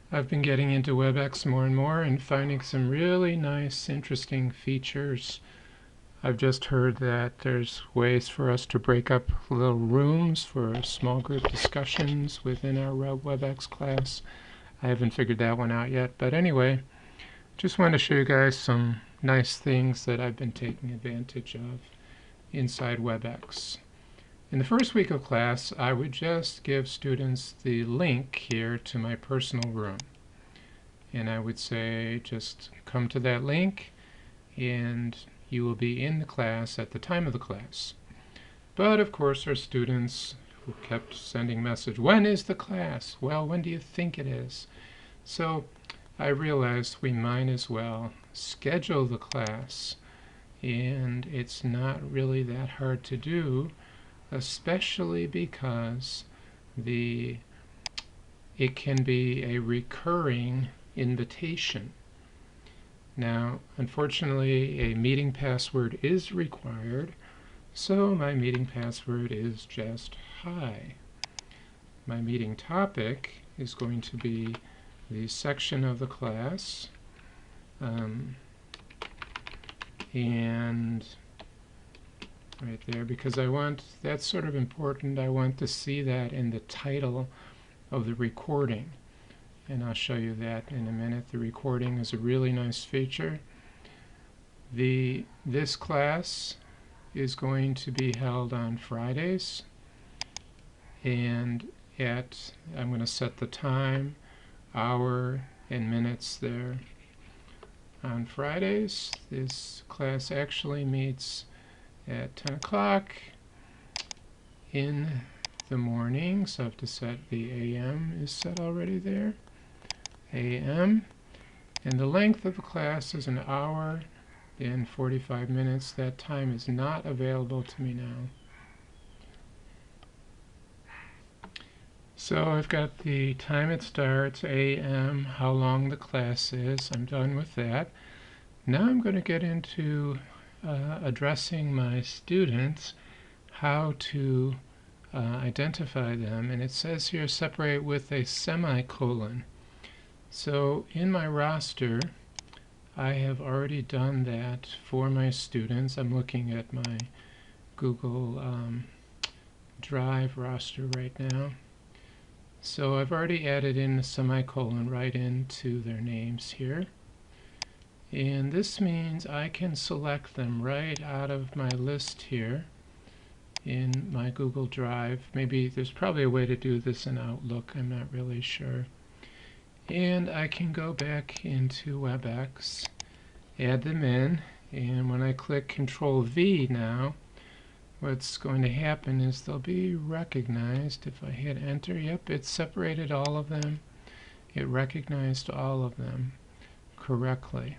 I've been getting into WebEx more and more and finding some really nice, interesting features. I've just heard that there's ways for us to break up little rooms for small group discussions within our WebEx class. I haven't figured that one out yet, but anyway, just wanted to show you guys some nice things that I've been taking advantage of inside WebEx. In the first week of class, I would just give students the link here to my personal room. And I would say, just come to that link and you will be in the class at the time of the class. But of course, our students who kept sending message, when is the class? Well, when do you think it is? So I realized we might as well schedule the class, and it's not really that hard to do, especially because it can be a recurring invitation. Now, unfortunately, a meeting password is required, so my meeting password is just hi. My meeting topic is going to be the section of the class, and right there, because that's sort of important. I want to see that in the title of the recording, and I'll show you that in a minute. The recording is a really nice feature. This class is going to be held on Fridays, and I'm going to set the time, hour, and minutes there. On Fridays, this class actually meets at 10 o'clock in the morning, so I have to set the AM is set already there, AM, and the length of the class is an hour and 45 minutes. That time is not available to me now. So I've got the time it starts, AM, how long the class is. I'm done with that. Now I'm going to get into addressing my students, how to identify them, and it says here separate with a semicolon. So in my roster, I have already done that for my students. I'm looking at my Google Drive roster right now. So I've already added in a semicolon right into their names here. And this means I can select them right out of my list here in my Google Drive. Maybe there's probably a way to do this in Outlook, I'm not really sure. And I can go back into WebEx, add them in, and when I click Control V now, what's going to happen is they'll be recognized. If I hit enter, yep, it separated all of them. It recognized all of them correctly.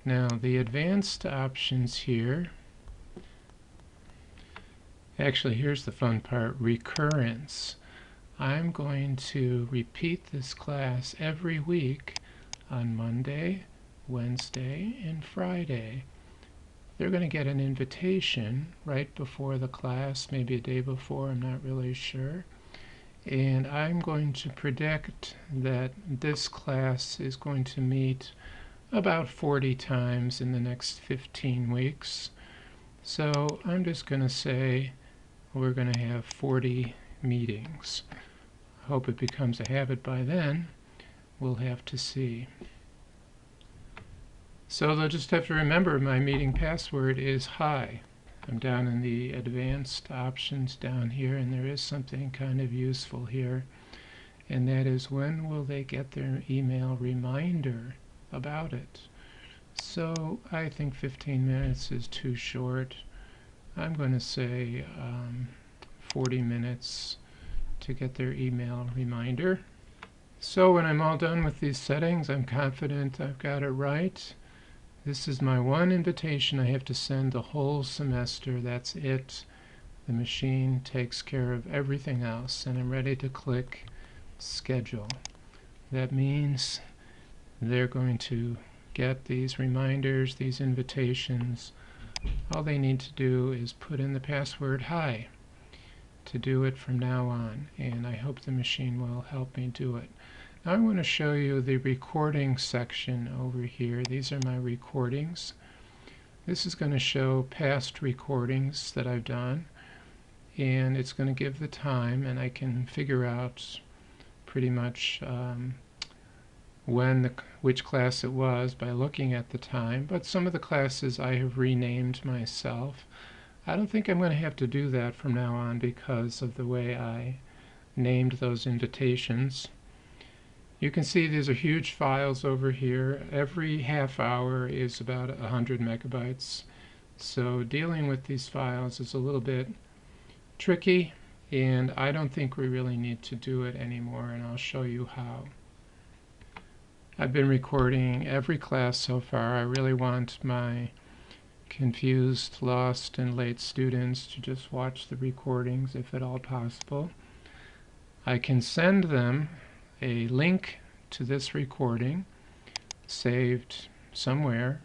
Now the advanced options here, actually here's the fun part, recurrence. I'm going to repeat this class every week on Monday, Wednesday, and Friday. They're going to get an invitation right before the class, maybe a day before, I'm not really sure. And I'm going to predict that this class is going to meet about 40 times in the next 15 weeks. So I'm just going to say we're going to have 40 meetings. I hope it becomes a habit by then. We'll have to see. So they'll just have to remember my meeting password is hi. I'm down in the advanced options down here, and there is something kind of useful here, and that is when will they get their email reminder about it. So I think 15 minutes is too short. I'm going to say 40 minutes to get their email reminder. So when I'm all done with these settings, I'm confident I've got it right. This is my one invitation I have to send the whole semester. That's it. The machine takes care of everything else, and I'm ready to click schedule. That means they're going to get these reminders, these invitations. All they need to do is put in the password hi to do it from now on, and I hope the machine will help me do it. Now I want to show you the recording section over here. These are my recordings. This is going to show past recordings that I've done, and it's going to give the time, and I can figure out pretty much which class it was by looking at the time. But some of the classes I have renamed myself. I don't think I'm going to have to do that from now on because of the way I named those invitations. You can see these are huge files over here. Every half hour is about 100 megabytes. So dealing with these files is a little bit tricky, and I don't think we really need to do it anymore, and I'll show you how. I've been recording every class so far. I really want my confused, lost, and late students to just watch the recordings if at all possible. I can send them a link to this recording saved somewhere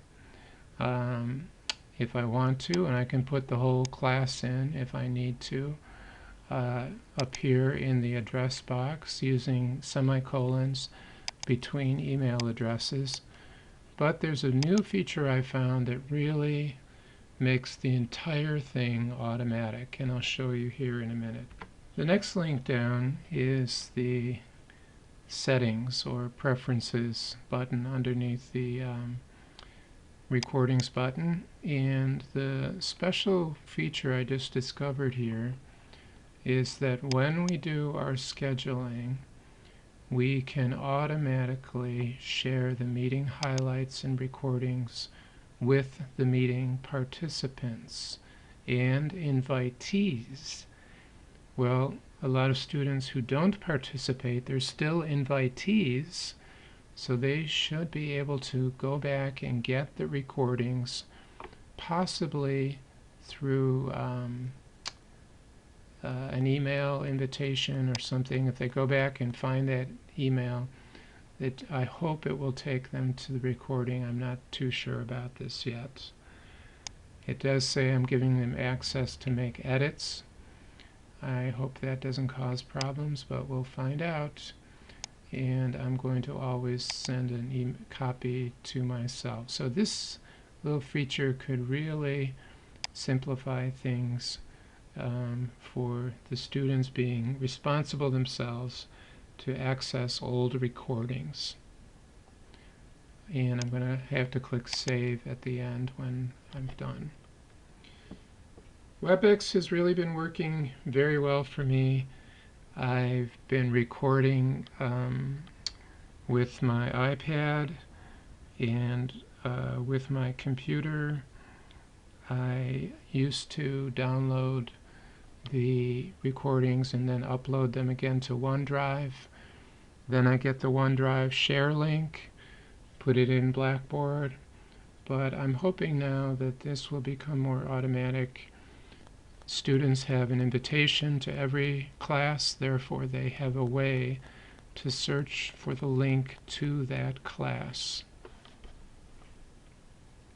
if I want to, and I can put the whole class in if I need to up here in the address box using semicolons between email addresses. But there's a new feature I found that really makes the entire thing automatic, and I'll show you here in a minute. The next link down is the settings or preferences button underneath the recordings button, and the special feature I just discovered here is that when we do our scheduling, we can automatically share the meeting highlights and recordings with the meeting participants and invitees. Well, a lot of students who don't participate, they're still invitees, so they should be able to go back and get the recordings, possibly through an email invitation or something. If they go back and find that email, I hope it will take them to the recording. I'm not too sure about this yet. It does say I'm giving them access to make edits. I hope that doesn't cause problems, but we'll find out. And I'm going to always send a copy to myself. So this little feature could really simplify things for the students being responsible themselves to access old recordings. And I'm going to have to click Save at the end when I'm done. WebEx has really been working very well for me. I've been recording with my iPad and with my computer. I used to download the recordings and then upload them again to OneDrive. Then I get the OneDrive share link, put it in Blackboard, but I'm hoping now that this will become more automatic. Students have an invitation to every class, therefore they have a way to search for the link to that class.